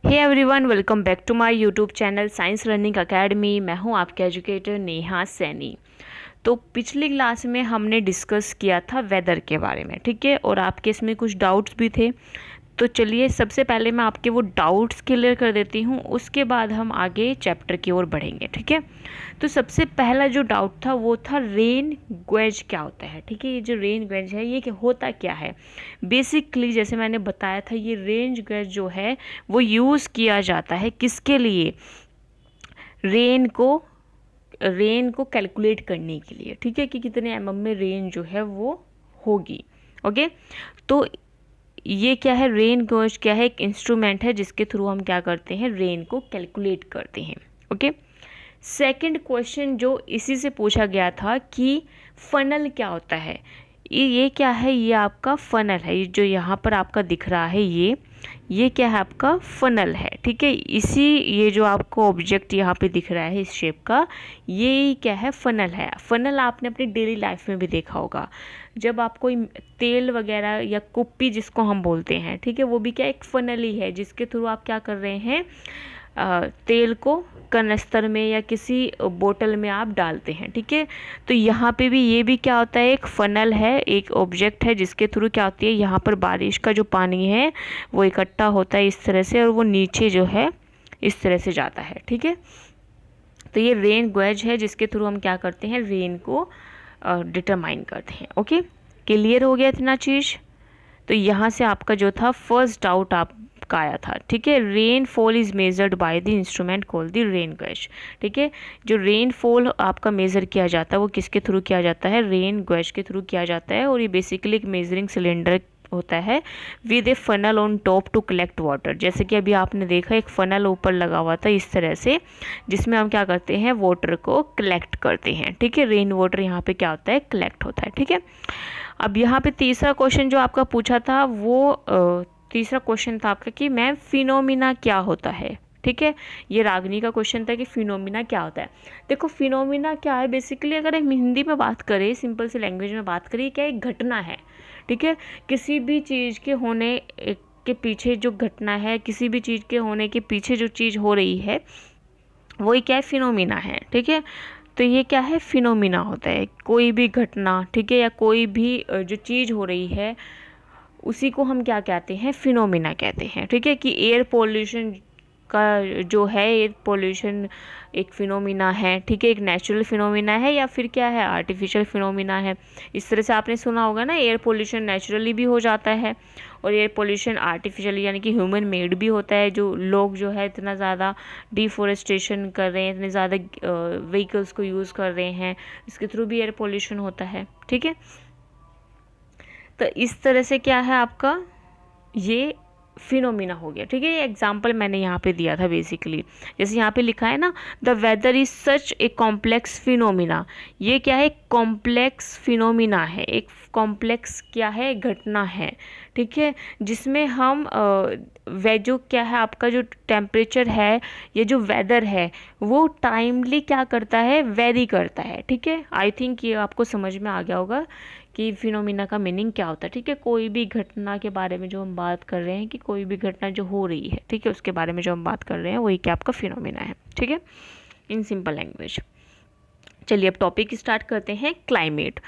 Hey everyone, welcome back to my YouTube channel science learning academy. मैं हूं आपके educator Neha Saini. तो पिछली क्लास में हमने डिस्कस किया था वेदर के बारे में, ठीक है, और आपके इसमें कुछ डाउट्स भी थे। तो चलिए सबसे पहले मैं आपके वो डाउट्स क्लियर कर देती हूँ, उसके बाद हम आगे चैप्टर की ओर बढ़ेंगे, ठीक है। तो सबसे पहला जो डाउट था वो था रेन गेज क्या होता है, ठीक है। ये जो रेन गेज है ये होता क्या है। बेसिकली जैसे मैंने बताया था, ये रेन गेज जो है वो यूज़ किया जाता है किसके लिए, रेन को कैलकुलेट करने के लिए, ठीक है, कि कितने एमएम में रेन जो है वो होगी। ओके, तो ये क्या है, रेन गेज क्या है, एक इंस्ट्रूमेंट है जिसके थ्रू हम क्या करते हैं, रेन को कैलकुलेट करते हैं। ओके, सेकंड क्वेश्चन जो इसी से पूछा गया था कि फनल क्या होता है। ये क्या है, ये आपका फनल है। ये जो यहाँ पर आपका दिख रहा है ये क्या है, आपका फनल है, ठीक है। ये जो आपको ऑब्जेक्ट यहाँ पे दिख रहा है इस शेप का, ये क्या है, फनल है। फनल आपने अपनी डेली लाइफ में भी देखा होगा, जब आप कोई तेल वगैरह या कुप्पी जिसको हम बोलते हैं, ठीक है, वो भी क्या एक फनल ही है जिसके थ्रू आप क्या कर रहे हैं, तेल को कनस्तर में या किसी बोतल में आप डालते हैं, ठीक है। तो यहाँ पे भी ये भी क्या होता है, एक फनल है, एक ऑब्जेक्ट है जिसके थ्रू क्या होती है, यहाँ पर बारिश का जो पानी है वो इकट्ठा होता है इस तरह से, और वो नीचे जो है इस तरह से जाता है, ठीक है। तो ये रेन गेज है जिसके थ्रू हम क्या करते हैं, रेन को डिटरमाइन करते हैं। ओके, क्लियर हो गया इतना चीज़। तो यहाँ से आपका जो था फर्स्ट डाउट आपका आया था, ठीक है। Rain fall is measured by the instrument called the rain gauge, ठीक है। जो रेन फॉल आपका मेज़र किया जाता है वो किसके थ्रू किया जाता है, रेन गेज के थ्रू किया जाता है। और ये बेसिकली एक मेजरिंग सिलेंडर होता है with a funnel on top to collect water. जैसे कि अभी आपने देखा एक फनल ऊपर लगा हुआ था इस तरह से, जिसमें हम क्या करते हैं, वाटर को कलेक्ट करते हैं, ठीक है। रेन वाटर यहाँ पे क्या होता है, कलेक्ट होता है, ठीक है। अब यहाँ पे तीसरा क्वेश्चन जो आपका पूछा था वो तीसरा क्वेश्चन था आपका कि मैम फिनोमिना क्या होता है, ठीक है। ये रागनी का क्वेश्चन था कि फिनोमिना क्या होता है। देखो फिनोमिना क्या है, बेसिकली अगर हम हिंदी में बात करें, सिंपल सी लैंग्वेज में बात करें, क्या एक घटना है, ठीक है। किसी भी चीज़ के होने के पीछे जो घटना है, किसी भी चीज़ के होने के पीछे जो चीज़ हो रही है वही क्या है, फिनोमिना है, ठीक है। तो ये क्या है, फिनोमिना होता है कोई भी घटना, ठीक है, या कोई भी जो चीज़ हो रही है उसी को हम क्या कहते हैं, फिनोमिना कहते हैं, ठीक है। कि एयर पोल्यूशन का जो है, एयर पोल्यूशन एक फिनोमिना है, ठीक है, एक नेचुरल फिनोमिना है या फिर क्या है, आर्टिफिशियल फिनोमिना है। इस तरह से आपने सुना होगा ना, एयर पोल्यूशन नेचुरली भी हो जाता है और एयर पोल्यूशन आर्टिफिशियल यानी कि ह्यूमन मेड भी होता है। जो लोग जो है इतना ज़्यादा डिफोरेस्टेशन कर रहे हैं, इतने ज़्यादा व्हीकल्स को यूज़ कर रहे हैं, इसके थ्रू भी एयर पोल्यूशन होता है, ठीक है। तो इस तरह से क्या है आपका ये फिनोमिना हो गया, ठीक है। ये एग्जाम्पल मैंने यहाँ पे दिया था बेसिकली, जैसे यहाँ पे लिखा है ना, the weather is such a complex phenomena. ये क्या है, कॉम्प्लेक्स फिनोमिना है, एक कॉम्प्लेक्स क्या है, घटना है, ठीक है, जिसमें हम वे जो क्या है आपका जो टेम्परेचर है, ये जो वेदर है वो टाइमली क्या करता है, वेरी करता है, ठीक है। आई थिंक ये आपको समझ में आ गया होगा कि फिनोमिना का मीनिंग क्या होता है, ठीक है। कोई भी घटना के बारे में जो हम बात कर रहे हैं, कि कोई भी घटना जो हो रही है, ठीक है, उसके बारे में जो हम बात कर रहे हैं वही क्या आपका फिनोमिना है, ठीक है, इन सिंपल लैंग्वेज। चलिए अब टॉपिक स्टार्ट करते हैं, क्लाइमेट।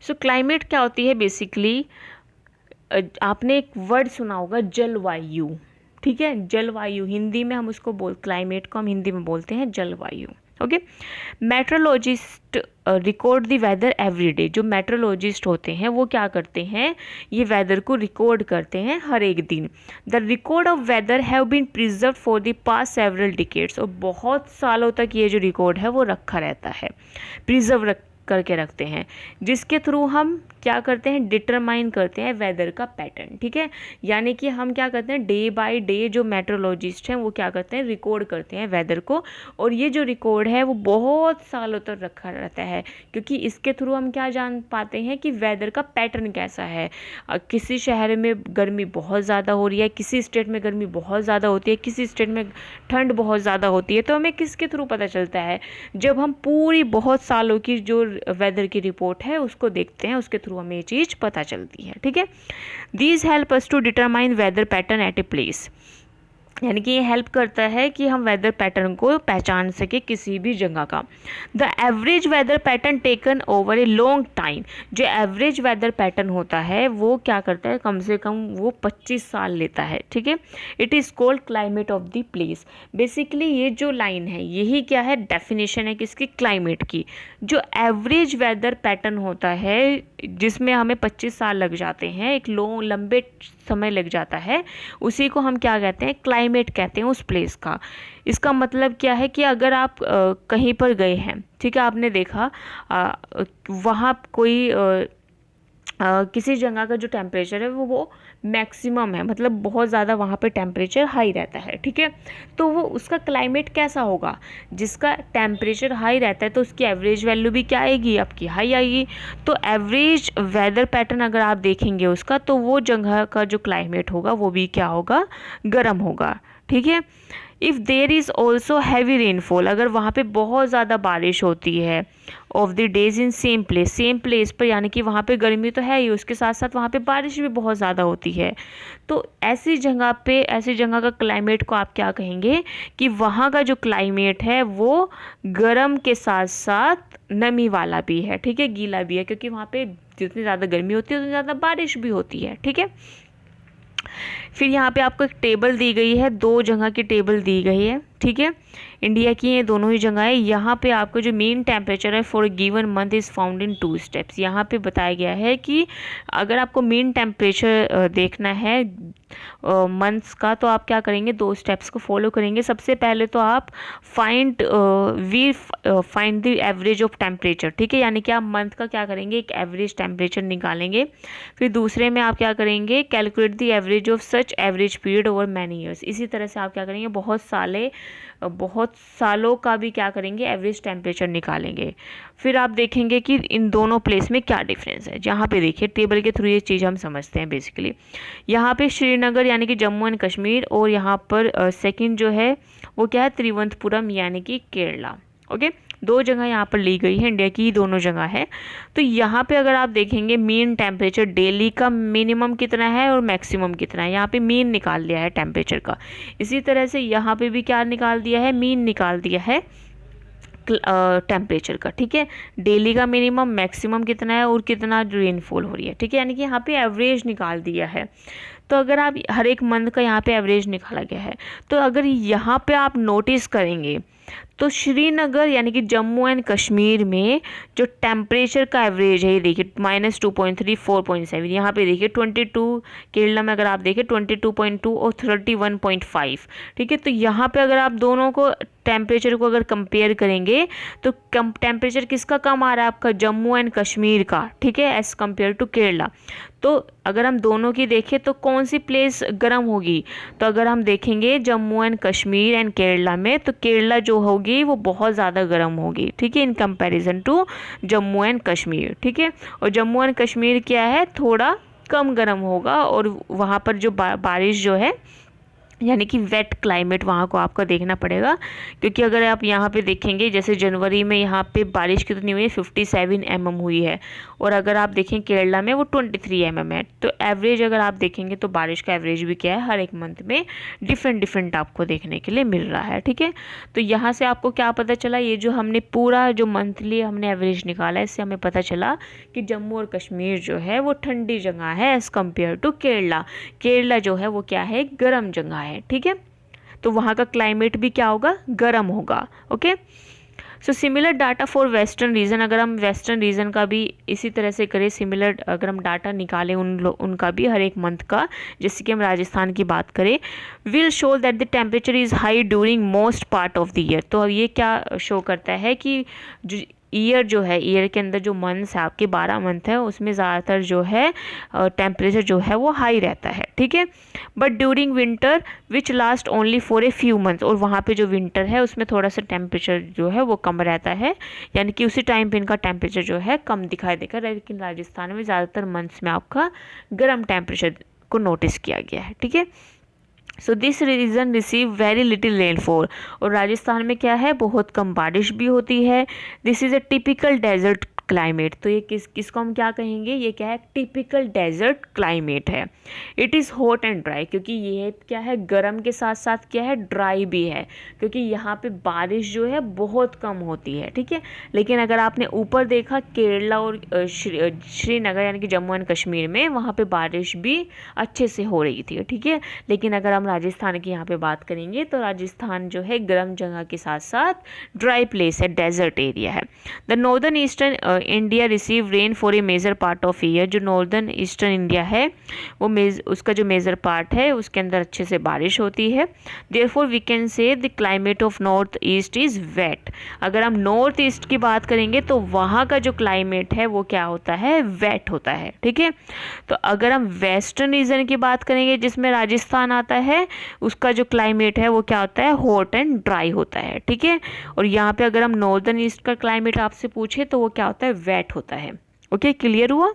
सो क्लाइमेट क्या होती है, बेसिकली आपने एक वर्ड सुना होगा जलवायु, ठीक है। जलवायु हिंदी में हम उसको क्लाइमेट को हम हिंदी में बोलते हैं जलवायु। Okay, meteorologist record the weather every day. जो मेट्रोलॉजिस्ट होते हैं वो क्या करते हैं, ये वेदर को रिकॉर्ड करते हैं हर एक दिन। The record of weather have been preserve for the past several decades. और बहुत सालों तक ये जो रिकॉर्ड है वो रखा रहता है, प्रिजर्व करके रखते हैं, जिसके थ्रू हम क्या करते हैं, डिटरमाइन करते हैं वेदर का पैटर्न, ठीक है। यानी कि हम क्या करते हैं, डे बाय डे जो मेट्रोलॉजिस्ट हैं वो क्या करते हैं, रिकॉर्ड करते हैं वेदर को। और ये जो रिकॉर्ड है वो बहुत सालों तक रखा रहता है, क्योंकि इसके थ्रू हम क्या जान पाते हैं कि वेदर का पैटर्न कैसा है। किसी शहर में गर्मी बहुत ज़्यादा हो रही है, किसी स्टेट में गर्मी बहुत ज़्यादा होती है, किसी स्टेट में ठंड बहुत ज़्यादा होती है। तो हमें किसके थ्रू पता चलता है, जब हम पूरी बहुत सालों की जो वेदर की रिपोर्ट है उसको देखते हैं, उसके थ्रू हमें ये चीज़ पता चलती है, ठीक है। These help us to determine weather pattern at a place. यानी कि ये हेल्प करता है कि हम वेदर पैटर्न को पहचान सके किसी भी जगह का। The average weather pattern taken over a long time, जो एवरेज वेदर पैटर्न होता है वो क्या करता है, कम से कम वो 25 साल लेता है, ठीक है। It is called climate of the place. Basically ये जो लाइन है यही क्या है, डेफिनेशन है किसकी, क्लाइमेट की। जो एवरेज वेदर पैटर्न होता है जिसमें हमें 25 साल लग जाते हैं, एक लंबे समय लग जाता है, उसी को हम क्या कहते हैं, क्लाइमेट कहते हैं उस प्लेस का। इसका मतलब क्या है कि अगर आप कहीं पर गए हैं, ठीक है, आपने देखा वहाँ कोई किसी जगह का जो टेम्परेचर है वो मैक्सिमम है, मतलब बहुत ज़्यादा वहाँ पे टेम्परेचर हाई रहता है, ठीक है। तो वो उसका क्लाइमेट कैसा होगा, जिसका टेम्परेचर हाई रहता है तो उसकी एवरेज वैल्यू भी क्या आएगी, आपकी हाई आएगी। तो एवरेज वेदर पैटर्न अगर आप देखेंगे उसका, तो वो जगह का जो क्लाइमेट होगा वो भी क्या होगा, गर्म होगा, ठीक है। If there is also heavy rainfall, अगर वहाँ पे बहुत ज़्यादा बारिश होती है of the days in same place पर, यानी कि वहाँ पे गर्मी तो है ही, उसके साथ साथ वहाँ पे बारिश भी बहुत ज़्यादा होती है, तो ऐसी जगह का क्लाइमेट को आप क्या कहेंगे कि वहाँ का जो क्लाइमेट है वो गर्म के साथ साथ नमी वाला भी है, ठीक है, गीला भी है, क्योंकि वहाँ पे जितनी ज़्यादा गर्मी होती है उतनी ज़्यादा बारिश भी होती है, ठीक है। फिर यहाँ पे आपको एक टेबल दी गई है, 2 जगह की टेबल दी गई है, ठीक है, इंडिया की ये दोनों ही जगह है। यहाँ पे आपको जो मीन टेम्परेचर है for given month is found in 2 steps. यहाँ पे बताया गया है कि अगर आपको मीन टेम्परेचर देखना है मंथ्स का, तो आप क्या करेंगे, 2 स्टेप्स को फॉलो करेंगे। सबसे पहले तो आप find the average of temperature, ठीक है, यानी कि आप मंथ का क्या करेंगे, एक एवरेज टेम्परेचर निकालेंगे। फिर दूसरे में आप क्या करेंगे, calculate the average of such average period over many years. इसी तरह से आप क्या करेंगे, बहुत सालों का भी क्या करेंगे, एवरेज टेम्परेचर निकालेंगे। फिर आप देखेंगे कि इन दोनों प्लेस में क्या डिफरेंस है। जहाँ पे देखिए टेबल के थ्रू ये चीज़ हम समझते हैं बेसिकली। यहाँ पे श्रीनगर यानी कि जम्मू एंड कश्मीर, और यहाँ पर सेकंड जो है वो क्या है, तिरुवनंतपुरम यानी कि केरला। ओके, 2 जगह यहाँ पर ली गई है, इंडिया की दोनों जगह है। तो यहाँ पे अगर आप देखेंगे मीन टेम्परेचर डेली का मिनिमम कितना है और मैक्सिमम कितना है, यहाँ पे मीन निकाल लिया है टेम्परेचर का। इसी तरह से यहाँ पे भी क्या निकाल दिया है, मीन निकाल दिया है टेम्परेचर का, ठीक है, डेली का मिनिमम, मैक्सिमम कितना है और कितना रेनफॉल हो रही है, ठीक है, यानी कि यहाँ पे एवरेज निकाल दिया है। तो अगर आप हर एक मंथ का यहाँ पे एवरेज निकाला गया है, तो अगर यहाँ पे आप नोटिस करेंगे तो श्रीनगर यानी कि जम्मू एंड कश्मीर में जो टेम्परेचर का एवरेज है, ये देखिए -2.3 4.7, यहाँ पे देखिए 22, केरला में अगर आप देखें 22.2 और 31.5, ठीक है। तो यहाँ पे अगर आप दोनों को टेम्परेचर को अगर कंपेयर करेंगे तो टेम्परेचर किसका कम आ रहा है, आपका जम्मू एंड कश्मीर का, ठीक है, एज़ कम्पेयर टू केरला। तो अगर हम दोनों की देखें तो कौन सी प्लेस गर्म होगी, तो अगर हम देखेंगे जम्मू एंड कश्मीर एंड केरला में, तो केरला जो होगी वो बहुत ज़्यादा गर्म होगी, ठीक है, in comparison to Jammu and Kashmir, ठीक है। और जम्मू एंड कश्मीर क्या है, थोड़ा कम गर्म होगा, और वहाँ पर जो बारिश जो है यानी कि वेट क्लाइमेट वहाँ को आपको देखना पड़ेगा, क्योंकि अगर आप यहाँ पे देखेंगे जैसे जनवरी में यहाँ पे बारिश कितनी हुई है, 57 mm हुई है, और अगर आप देखें केरला में वो 23 mm है। तो एवरेज अगर आप देखेंगे तो बारिश का एवरेज भी क्या है, हर एक मंथ में डिफरेंट आपको देखने के लिए मिल रहा है, ठीक है। तो यहाँ से आपको क्या पता चला, ये जो हमने पूरा जो मंथली हमने एवरेज निकाला है, इससे हमें पता चला कि जम्मू और कश्मीर जो है वो ठंडी जगह है as compare to Kerala. Kerala जो है वो क्या है, गर्म जगह है, ठीक है। तो वहाँ का क्लाइमेट भी क्या होगा, गर्म होगा। Okay, so similar data for western region, अगर हम वेस्टर्न रीजन का भी इसी तरह से करें, सिमिलर अगर हम डाटा निकालें उनका भी हर एक मंथ का, जैसे कि हम राजस्थान की बात करें, will show that the temperature is high during most part of the year. तो अब ये क्या शो करता है कि जो ईयर जो है, ईयर के अंदर जो मंथ्स है आपके 12 मंथ है, उसमें ज़्यादातर जो है टेम्परेचर जो है वो हाई रहता है, ठीक है। But during winter which last only for a few months, और वहाँ पे जो विंटर है उसमें थोड़ा सा टेम्परेचर जो है वो कम रहता है, यानी कि उसी टाइम पे इनका टेम्परेचर जो है कम दिखाई देगा। लेकिन राजस्थान में ज़्यादातर मंथ्स में आपका गर्म टेम्परेचर को नोटिस किया गया है, ठीक है। So this region receive very little rainfall, और राजस्थान में क्या है, बहुत कम बारिश भी होती है। This is a typical desert climate. तो ये किसको हम क्या कहेंगे, ये क्या है, टिपिकल डेजर्ट क्लाइमेट है। It is hot and dry, क्योंकि ये क्या है, गर्म के साथ साथ क्या है, ड्राई भी है, क्योंकि यहाँ पे बारिश जो है बहुत कम होती है। ठीक है, लेकिन अगर आपने ऊपर देखा केरला और श्रीनगर यानी कि जम्मू एंड कश्मीर में, वहाँ पे बारिश भी अच्छे से हो रही थी। ठीक है, लेकिन अगर हम राजस्थान की यहाँ पे बात करेंगे तो राजस्थान जो है गर्म जगह के साथ साथ ड्राई प्लेस है, डेजर्ट एरिया है। The northern eastern India receive rain for a major part of year. जो नॉर्दर्न ईस्टर्न इंडिया है वो उसका जो मेजर पार्ट है उसके अंदर अच्छे से बारिश होती है। Therefore we can say the climate of north east is wet. अगर हम नॉर्थ ईस्ट की बात करेंगे तो वहाँ का जो क्लाइमेट है वो क्या होता है, वेट होता है। ठीक है, तो अगर हम वेस्टर्न रीजन की बात करेंगे जिसमें राजस्थान आता है, उसका जो क्लाइमेट है वो क्या होता है, हॉट एंड ड्राई होता है। ठीक है, और यहाँ पे अगर हम नॉर्दर्न ईस्ट का क्लाइमेट आपसे पूछे तो वो क्या होता है, वेट होता है। ओके, क्लियर हुआ,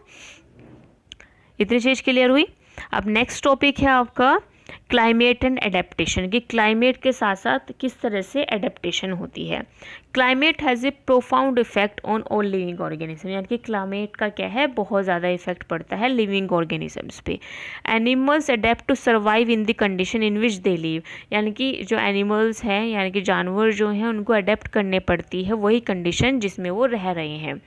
इतनी चीज क्लियर हुई। अब नेक्स्ट टॉपिक है आपका क्लाइमेट एंड एडेप्टेशन, कि क्लाइमेट के साथ साथ किस तरह से एडेप्टेशन होती है। Climate has a profound effect on all living organism, यानी कि क्लाइमेट का क्या है, बहुत ज़्यादा इफेक्ट पड़ता है लिविंग ऑर्गेनिजम्स पे। Animals adapt to survive in the condition in which they live, यानी कि जो एनिमल्स हैं यानी कि जानवर जो हैं उनको अडेप्ट करने पड़ती है वही कंडीशन जिसमें वो रह रहे हैं।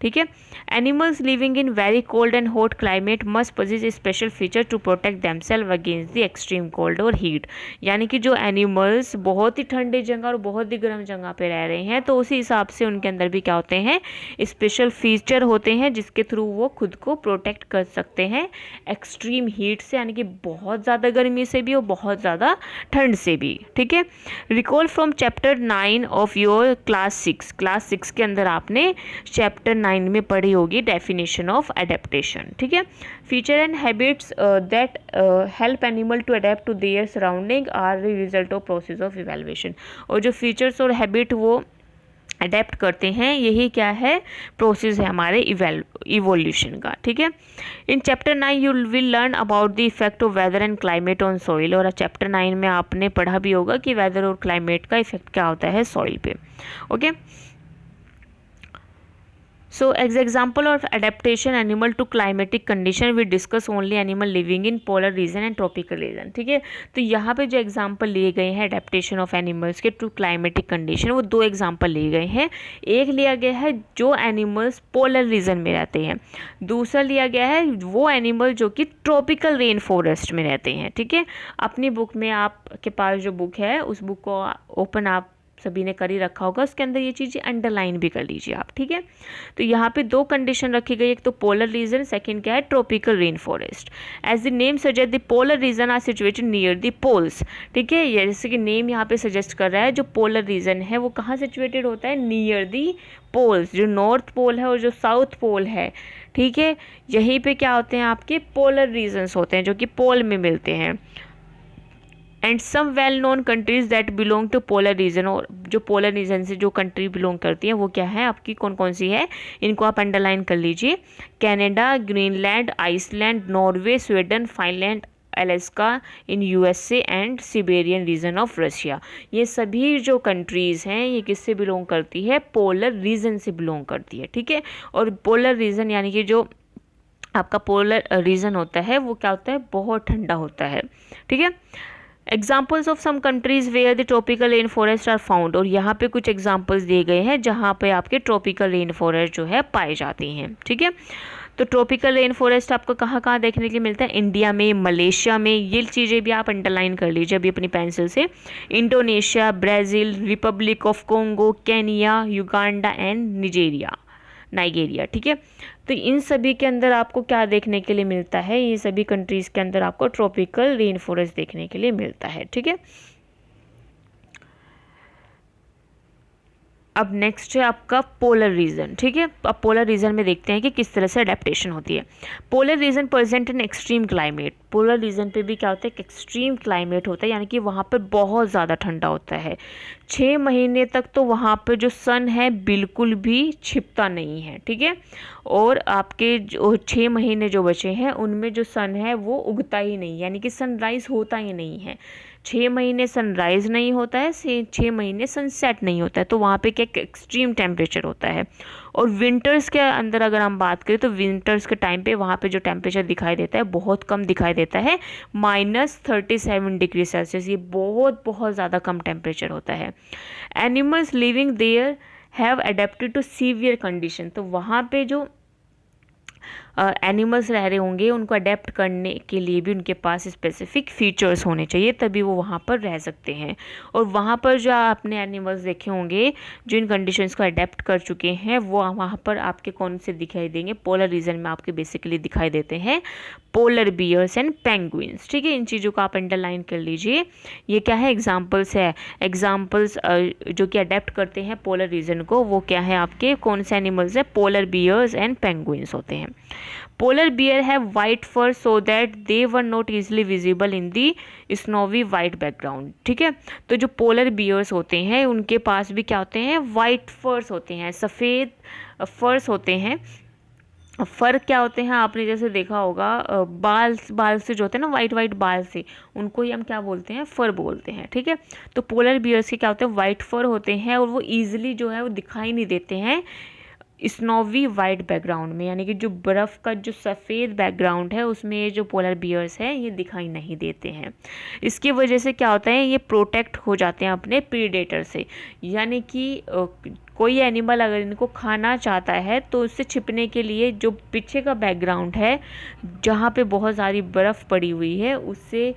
ठीक है, animals living in very cold and hot climate must possess a special feature to protect themselves against the extreme cold और हीट, यानी कि जो एनिमल्स बहुत ही ठंडी जगह और बहुत ही गर्म जगह पे रह रहे हैं तो उसी हिसाब से उनके अंदर भी क्या होते हैं, स्पेशल फीचर होते हैं जिसके थ्रू वो खुद को प्रोटेक्ट कर सकते हैं एक्सट्रीम हीट से, यानी कि बहुत ज़्यादा गर्मी से भी और बहुत ज़्यादा ठंड से भी। ठीक है, recall from chapter 9 of your class 6 के अंदर आपने चैप्टर 9 में पढ़ी होगी डेफिनेशन ऑफ एडेप्टेशन। ठीक है, feature and habits that help animal to adapt to their surrounding are the result of process of evaluation, और जो फीचर्स और हैबिट वो अडेप्ट करते हैं यही क्या है, प्रोसेस है हमारे इवोल्यूशन का। ठीक है, in chapter 9 you will learn about the effect of weather and climate on soil, और चैप्टर 9 में आपने पढ़ा भी होगा कि वेदर और क्लाइमेट का इफेक्ट क्या होता है सॉइल पे। Okay, So as example of adaptation animal to climatic condition we discuss only animal living in polar region and tropical region। ठीक है, तो यहाँ पे जो एग्जाम्पल लिए गए हैं adaptation of animals के टू climatic condition, वो दो एग्जाम्पल लिए गए हैं। एक लिया गया है जो एनिमल्स पोलर रीजन में रहते हैं, दूसरा लिया गया है वो एनिमल जो कि ट्रॉपिकल रेन फॉरेस्ट में रहते हैं। ठीक है, अपनी बुक में आपके पास जो बुक है उस बुक को ओपन आप सभी ने कर ही रखा होगा, उसके अंदर ये चीज़ें अंडरलाइन भी कर लीजिए आप। ठीक है, तो यहाँ पे दो कंडीशन रखी गई, एक तो पोलर रीजन, सेकंड क्या है, tropical rain forest. As the name suggest the polar region are situated near the poles. ठीक है, जैसे कि नेम यहाँ पे सजेस्ट कर रहा है जो पोलर रीजन है वो कहाँ सिचुएटेड होता है, नियर द पोल्स, जो नॉर्थ पोल है और जो साउथ पोल है। ठीक है, यहीं पे क्या होते हैं आपके पोलर रीजन्स होते हैं जो कि पोल में मिलते हैं। And some well known countries that belong to polar region, और जो पोलर रीजन से जो कंट्री बिलोंग करती है वो क्या है आपकी, कौन कौन सी है, इनको आप अंडरलाइन कर लीजिए। Canada, Greenland, Iceland, Norway, Sweden, Finland, Alaska in USA and Siberian region of Russia. ये सभी जो कंट्रीज़ हैं ये किससे बिलोंग करती है, पोलर रीजन से बिलोंग करती है। ठीक है, और पोलर रीजन यानी कि जो आपका पोलर रीजन होता है वो क्या होता है, बहुत ठंडा होता है। ठीक है, examples of some countries where the tropical rain forest are found, और यहाँ पे कुछ एग्जाम्पल्स दिए गए हैं जहाँ पे आपके ट्रॉपिकल रेन फॉरेस्ट जो है पाए जाते हैं। ठीक है, तो ट्रॉपिकल रेन फॉरेस्ट आपको कहाँ कहाँ देखने के लिए मिलता है, इंडिया में, मलेशिया में, ये चीज़ें भी आप अंडरलाइन कर लीजिए अभी अपनी पेंसिल से। Indonesia, Brazil, Republic of Congo, Kenya, Uganda and Nigeria. ठीक है, तो इन सभी के अंदर आपको क्या देखने के लिए मिलता है, ये सभी कंट्रीज़ के अंदर आपको ट्रॉपिकल रेन फॉरेस्ट देखने के लिए मिलता है। ठीक है, अब नेक्स्ट है आपका पोलर रीजन। ठीक है, अब पोलर रीजन में देखते हैं कि किस तरह से अडेप्टेशन होती है। Polar region present in extreme climate, polar region पे भी क्या होता है, एक्सट्रीम क्लाइमेट होता है, यानी कि वहाँ पर बहुत ज़्यादा ठंडा होता है। 6 महीने तक तो वहाँ पर जो सन है बिल्कुल भी छिपता नहीं है। ठीक है, और आपके जो 6 महीने जो बचे हैं उनमें जो सन है वो उगता ही नहीं, यानी कि सनराइज होता ही नहीं है। 6 महीने सनराइज नहीं होता है, 6 महीने सनसेट नहीं होता है, तो वहाँ पे क्या एक्सट्रीम टेम्परेचर होता है। और विंटर्स के अंदर अगर हम बात करें तो विंटर्स के टाइम पे वहाँ पे जो टेम्परेचर दिखाई देता है बहुत कम दिखाई देता है, -37 डिग्री सेल्सियस। ये बहुत बहुत ज़्यादा कम टेम्परेचर होता है। Animals living there have adapted to severe condition, तो वहाँ पे जो एनिमल्स रह रहे होंगे उनको अडेप्ट करने के लिए भी उनके पास स्पेसिफिक फीचर्स होने चाहिए, तभी वो वहाँ पर रह सकते हैं। और वहाँ पर जो आपने एनिमल्स देखे होंगे जो इन कंडीशंस को अडेप्ट कर चुके हैं, वो वहाँ पर आपके कौन से दिखाई देंगे, पोलर रीजन में आपके बेसिकली दिखाई देते हैं पोलर बियर्स एंड पेंगुइन्स। ठीक है, इन चीज़ों को आप अंडरलाइन कर लीजिए। ये क्या है, एग्जाम्पल्स है। एग्जाम्पल्स जो कि अडेप्ट करते हैं पोलर रीजन को, वो क्या है आपके, कौन से एनिमल्स है, पोलर बियर्स एंड पेंगुइन्स होते हैं। Polar bear have white fur so that they were not easily visible in the snowy white background. ठीक है, तो जो पोलर बियर्स होते हैं उनके पास भी क्या होते हैं, वाइट फर्स होते हैं, सफ़ेद फर्स होते हैं। फर क्या होते हैं, आपने जैसे देखा होगा बाल से जो होते हैं ना, वाइट वाइट बाल से, उनको ही हम क्या बोलते हैं, फर बोलते हैं। ठीक है, तो पोलर बियर्स के क्या होते हैं, वाइट फर होते हैं और वो ईजिली जो है वो दिखाई नहीं देते हैं स्नोवी वाइट बैकग्राउंड में, यानी कि जो बर्फ़ का जो सफ़ेद बैकग्राउंड है उसमें ये जो पोलर बियर्स है ये दिखाई नहीं देते हैं। इसकी वजह से क्या होता है, ये प्रोटेक्ट हो जाते हैं अपने प्रीडेटर से, यानी कि कोई एनिमल अगर इनको खाना चाहता है तो उससे छिपने के लिए जो पीछे का बैकग्राउंड है जहाँ पे बहुत सारी बर्फ़ पड़ी हुई है उससे,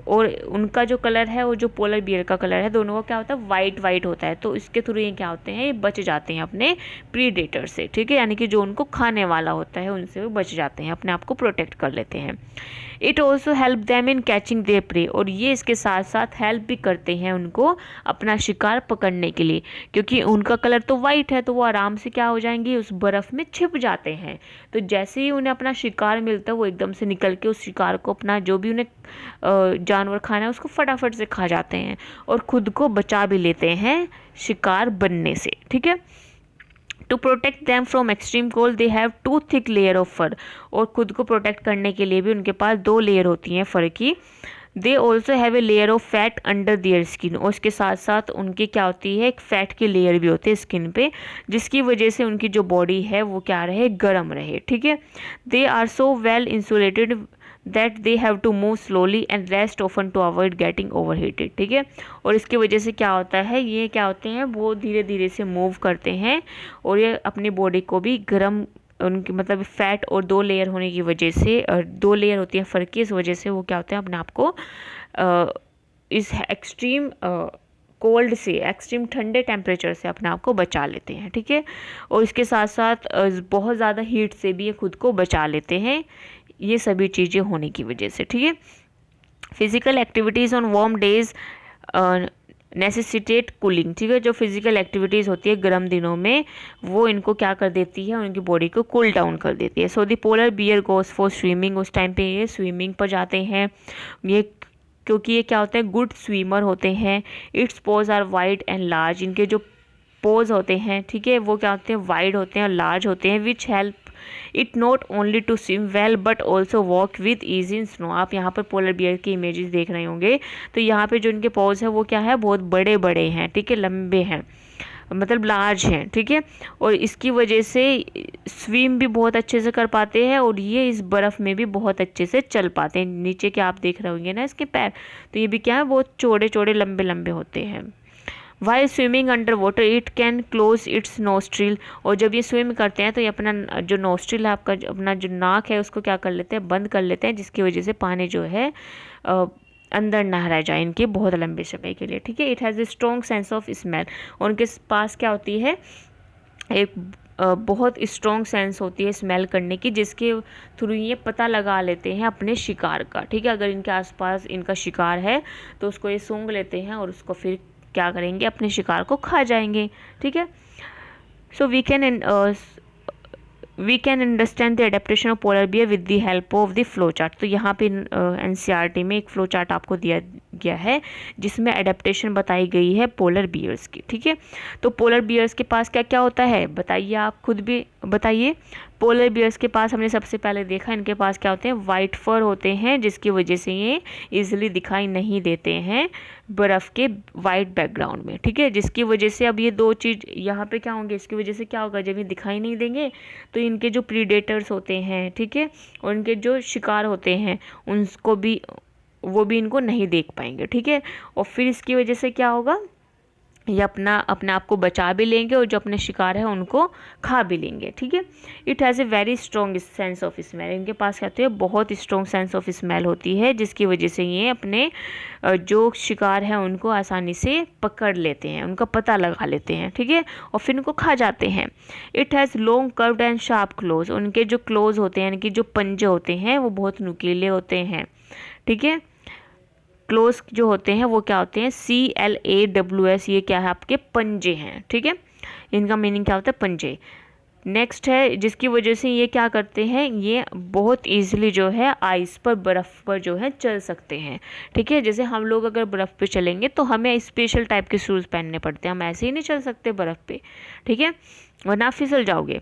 और उनका जो कलर है वो जो पोलर बियर का कलर है, दोनों का क्या होता है, वाइट वाइट होता है, तो इसके थ्रू ये क्या होते हैं, ये बच जाते हैं अपने प्रीडेटर से। ठीक है, यानी कि जो उनको खाने वाला होता है उनसे वो बच जाते हैं, अपने आप को प्रोटेक्ट कर लेते हैं। It also help them in catching there pray, और ये इसके साथ साथ हेल्प भी करते हैं उनको अपना शिकार पकड़ने के लिए, क्योंकि उनका कलर तो वाइट है तो वो आराम से क्या हो जाएंगे, उस बर्फ़ में छिप जाते हैं। तो जैसे ही उन्हें अपना शिकार मिलता है वो एकदम से निकल के उस शिकार को, अपना जो भी उन्हें जानवर खाना है उसको फटाफट से खा जाते हैं और ख़ुद को बचा भी लेते हैं शिकार बनने से। ठीक है, to protect them from extreme cold they have 2 thick layer of fur, और खुद को प्रोटेक्ट करने के लिए भी उनके पास 2 लेयर होती हैं फर की। They also have a layer of fat under their skin, और उसके साथ साथ उनकी क्या होती है, एक फैट की लेयर भी होती है स्किन पे, जिसकी वजह से उनकी जो बॉडी है वो क्या रहे, गर्म रहे। ठीक है, they are so well insulated that they have to move slowly and rest often to avoid getting overheated. ठीक है, और इसकी वजह से क्या होता है, ये क्या होते हैं, वो धीरे धीरे से मूव करते हैं और ये अपनी बॉडी को भी गर्म, उनकी मतलब फैट और 2 लेयर होने की वजह से, 2 लेयर होती है फर की, इस वजह से वो क्या होते हैं, अपने आप को इस एक्सट्रीम कोल्ड से, एक्सट्रीम ठंडे टेम्परेचर से अपने आप को बचा लेते हैं। ठीक है, और इसके साथ साथ बहुत ज़्यादा हीट से भी ये खुद को बचा लेते हैं, ये सभी चीज़ें होने की वजह से। ठीक है, physical activities on warm days necessitate cooling. ठीक है, जो फिजिकल एक्टिविटीज़ होती है गर्म दिनों में वो इनको क्या कर देती है, उनकी बॉडी को कूल डाउन कर देती है। So the polar bear goes for swimming, उस टाइम पे ये स्विमिंग पर जाते हैं, ये क्योंकि ये क्या होते हैं, गुड स्विमर होते हैं। Its paws are wide and large, इनके जो पोज होते हैं, ठीक है, वो क्या होते हैं, वाइड होते हैं और लार्ज होते हैं, which help it not only to swim well but also walk with ease in snow. आप यहाँ पर पोलर बियर की इमेजेस देख रहे होंगे, तो यहाँ पे जो इनके पॉज है वो क्या है, बहुत बड़े बड़े हैं। ठीक है, लंबे हैं, मतलब लार्ज हैं। ठीक है, और इसकी वजह से स्विम भी बहुत अच्छे से कर पाते हैं और ये इस बर्फ़ में भी बहुत अच्छे से चल पाते हैं। नीचे के आप देख रहे होंगे ना इसके पैर, तो ये भी क्या है, बहुत चौड़े चौड़े लंबे लंबे होते हैं। While swimming under water it can close it's nostril, और जब ये स्विम करते हैं तो ये अपना जो नोस्ट्रिल है, आपका अपना जो नाक है उसको क्या कर लेते हैं, बंद कर लेते हैं, जिसकी वजह से पानी जो है अंदर ना रह जाए इनके बहुत लंबे समय के लिए। ठीक है, it has a strong sense of smell, उनके पास क्या होती है, एक बहुत स्ट्रॉन्ग सेंस होती है स्मेल करने की, जिसके थ्रू ये पता लगा लेते हैं अपने शिकार का। ठीक है, अगर इनके आसपास इनका शिकार है तो उसको ये सूंघ लेते हैं और उसको फिर क्या करेंगे, अपने शिकार को खा जाएंगे। ठीक है, so we can understand the adaptation of polar bear with the help of the flow chart. तो यहाँ पे एनसीईआरटी में एक फ्लो चार्ट आपको दिया गया है जिसमें एडेप्टेशन बताई गई है पोलर बियर्स की। ठीक है, तो पोलर बियर्स के पास क्या क्या होता है बताइए, आप खुद भी बताइए। पोलर बियर्स के पास हमने सबसे पहले देखा इनके पास क्या होते हैं, वाइट फर होते हैं, जिसकी वजह से ये इजीली दिखाई नहीं देते हैं बर्फ़ के वाइट बैकग्राउंड में, ठीक है। जिसकी वजह से अब ये दो चीज़ यहाँ पे क्या होंगे, इसकी वजह से क्या होगा, जब ये दिखाई नहीं देंगे तो इनके जो प्रीडेटर्स होते हैं, ठीक है, और इनके जो शिकार होते हैं उनको भी, वो भी इनको नहीं देख पाएंगे, ठीक है। और फिर इसकी वजह से क्या होगा, ये अपने आप को बचा भी लेंगे और जो अपने शिकार है उनको खा भी लेंगे, ठीक है। It has a very strong sense of smell, इनके पास कहते हैं बहुत स्ट्रॉन्ग सेंस ऑफ स्मेल होती है, जिसकी वजह से ये अपने जो शिकार है उनको आसानी से पकड़ लेते हैं, उनका पता लगा लेते हैं, ठीक है, और फिर उनको खा जाते हैं। It has long curved and sharp close, उनके जो क्लोज होते हैं यानी कि जो पंजे होते हैं वो बहुत नुकीले होते हैं, ठीक है। क्लोज जो होते हैं वो क्या होते हैं, CLAWS, ये क्या है, आपके पंजे हैं, ठीक है। इनका मीनिंग क्या होता है, पंजे। नेक्स्ट है, जिसकी वजह से ये क्या करते हैं, ये बहुत इजीली जो है आइस पर, बर्फ़ पर जो है चल सकते हैं, ठीक है। जैसे हम लोग अगर बर्फ़ पे चलेंगे तो हमें स्पेशल टाइप के शूज़ पहनने पड़ते हैं, हम ऐसे ही नहीं चल सकते बर्फ़ पे, ठीक है, वरना आप फिसल जाओगे।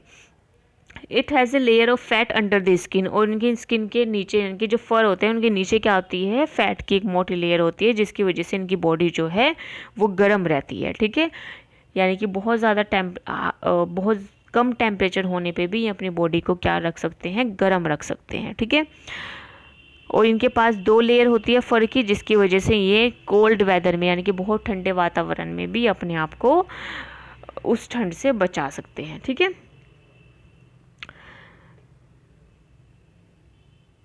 It has a layer of fat under the skin, और इनकी स्किन के नीचे, इनके जो फर होते हैं उनके नीचे क्या होती है, फैट की एक मोटी लेयर होती है, जिसकी वजह से इनकी बॉडी जो है वो गर्म रहती है, ठीक है। यानी कि बहुत ज़्यादा बहुत कम टेम्परेचर होने पे भी ये अपनी बॉडी को क्या रख सकते हैं, गर्म रख सकते हैं, ठीक है। और इनके पास 2 लेयर होती है फर की, जिसकी वजह से ये कोल्ड वेदर में यानी कि बहुत ठंडे वातावरण में भी अपने आप को उस ठंड से बचा सकते हैं, ठीक है।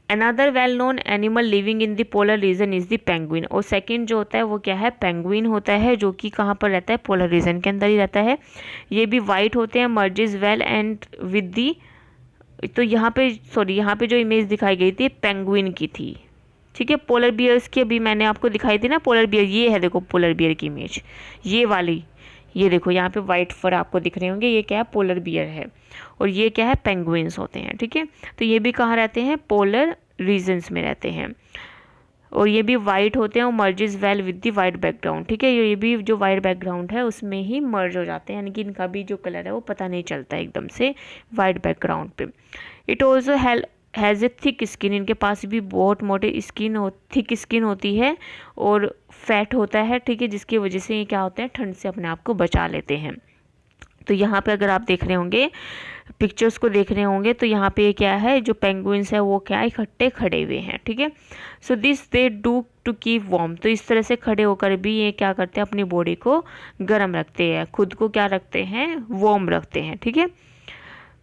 Another well known animal living in the polar reason is the penguin, और सेकंड जो होता है वो क्या है, पेंगुइन होता है, जो कि कहाँ पर रहता है, पोलर रीजन के अंदर ही रहता है। ये भी वाइट होते हैं, merges well and with the, तो यहाँ पे जो इमेज दिखाई गई थी पेंगुइन की थी, ठीक है। पोलर बियर्स की अभी मैंने आपको दिखाई थी ना पोलर बियर, ये है देखो पोलर बियर की इमेज, ये वाली, ये देखो यहाँ पे वाइट फर आपको दिख रहे होंगे, ये क्या है, पोलर बियर है, और ये क्या है, पेंगुइन्स होते हैं, ठीक है। तो ये भी कहाँ रहते हैं, पोलर रीजन्स में रहते हैं, और ये भी वाइट होते हैं और merges well with the white background, ठीक है। ये भी जो वाइट बैकग्राउंड है उसमें ही मर्ज हो जाते हैं, यानी कि इनका भी जो कलर है वो पता नहीं चलता एकदम से वाइट बैकग्राउंड पे। It also has a thick skin, इनके पास भी बहुत मोटे थिक स्किन होती है और फैट होता है, ठीक है, जिसकी वजह से ये क्या होते हैं, ठंड से अपने आप को बचा लेते हैं। तो यहाँ पे अगर आप देख रहे होंगे, पिक्चर्स को देख रहे होंगे, तो यहाँ पे क्या है, जो पेंगुइन्स है वो क्या है, इकट्ठे खड़े हुए हैं, ठीक है। So this they do to keep warm, तो इस तरह से खड़े होकर भी ये क्या करते हैं, अपनी बॉडी को गर्म रखते हैं, खुद को क्या रखते हैं, वार्म रखते हैं, ठीक है।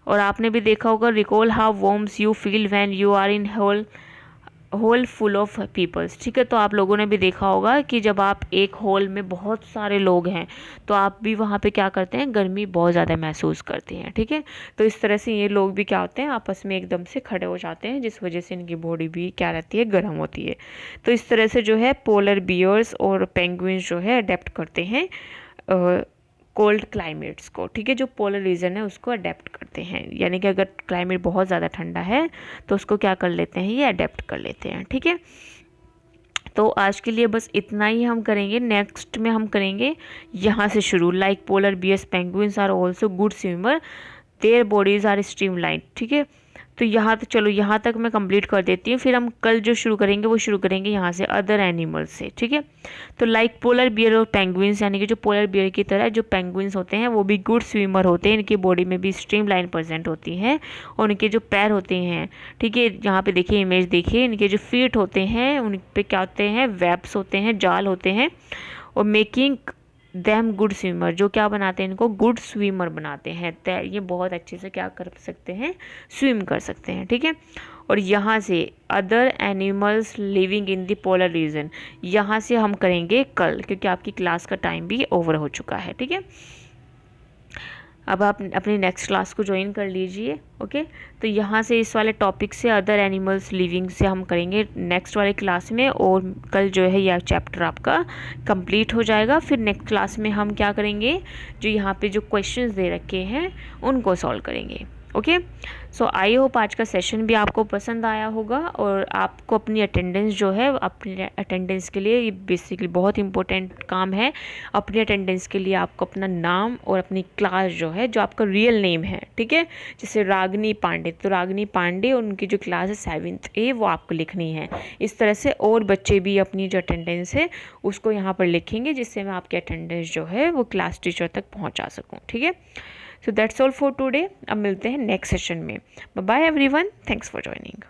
और आपने भी देखा होगा, recall how warms you feel when you are in hall full of peoples, ठीक है। तो आप लोगों ने भी देखा होगा कि जब आप एक हॉल में बहुत सारे लोग हैं तो आप भी वहाँ पे क्या करते हैं, गर्मी बहुत ज़्यादा महसूस करते हैं, ठीक है। तो इस तरह से ये लोग भी क्या होते हैं, आपस में एकदम से खड़े हो जाते हैं, जिस वजह से इनकी बॉडी भी क्या रहती है, गर्म होती है। तो इस तरह से जो है पोलर बियर्स और पेंगुइन्स जो है अडेप्ट करते हैं कोल्ड क्लाइमेट्स को, ठीक है। जो पोलर रीजन है उसको अडेप्ट करते हैं, यानी कि अगर क्लाइमेट बहुत ज़्यादा ठंडा है तो उसको क्या कर लेते हैं, ये अडेप्ट कर लेते हैं, ठीक है। तो आज के लिए बस इतना ही हम करेंगे, नेक्स्ट में हम करेंगे यहाँ से शुरू। Like polar bears penguins are also good swimmer, their bodies are streamline, ठीक है। तो यहाँ तक, चलो यहाँ तक मैं कंप्लीट कर देती हूँ, फिर हम कल जो शुरू करेंगे वो शुरू करेंगे यहाँ से अदर एनिमल्स से, ठीक है। तो लाइक पोलर बियर और पेंगुइन्स, यानी कि जो पोलर बियर की तरह जो पेंगुइन्स होते हैं वो भी गुड स्विमर होते हैं, इनकी बॉडी में भी स्ट्रीम लाइन प्रेजेंट होती है, और इनके जो पैर होते हैं, ठीक है, यहाँ पे देखिए इमेज देखिए, इनके जो फीट होते हैं उन पे क्या होते हैं, वेब्स होते हैं, जाल होते हैं, और मेकिंग दैम गुड स्विमर, जो क्या बनाते हैं, इनको गुड स्विमर बनाते हैं, ये बहुत अच्छे से क्या कर सकते हैं, स्विम कर सकते हैं, ठीक है। और यहाँ से other animals living in the polar reason, यहाँ से हम करेंगे कल, क्योंकि आपकी क्लास का टाइम भी ओवर हो चुका है, ठीक है। अब आप अपनी नेक्स्ट क्लास को ज्वाइन कर लीजिए, ओके। तो यहाँ से इस वाले टॉपिक से अदर एनिमल्स लिविंग से हम करेंगे नेक्स्ट वाले क्लास में, और कल जो है यह चैप्टर आपका कंप्लीट हो जाएगा। फिर नेक्स्ट क्लास में हम क्या करेंगे, जो यहाँ पे जो क्वेश्चंस दे रखे हैं उनको सॉल्व करेंगे। ओके, सो आई होप आज का सेशन भी आपको पसंद आया होगा और आपको अपनी अटेंडेंस जो है, अपनी अटेंडेंस के लिए ये बेसिकली बहुत इंपॉर्टेंट काम है। अपनी अटेंडेंस के लिए आपको अपना नाम और अपनी क्लास जो है, जो आपका रियल नेम है, ठीक है, जैसे रागनी पांडे, तो रागनी पांडे और उनकी जो क्लास है 7th A वो आपको लिखनी है। इस तरह से और बच्चे भी अपनी जो अटेंडेंस है उसको यहाँ पर लिखेंगे, जिससे मैं आपकी अटेंडेंस जो है वो क्लास टीचर तक पहुँचा सकूँ, ठीक है। So that's all for today. अब मिलते हैं नेक्स्ट सेशन में। Bye everyone, thanks for joining.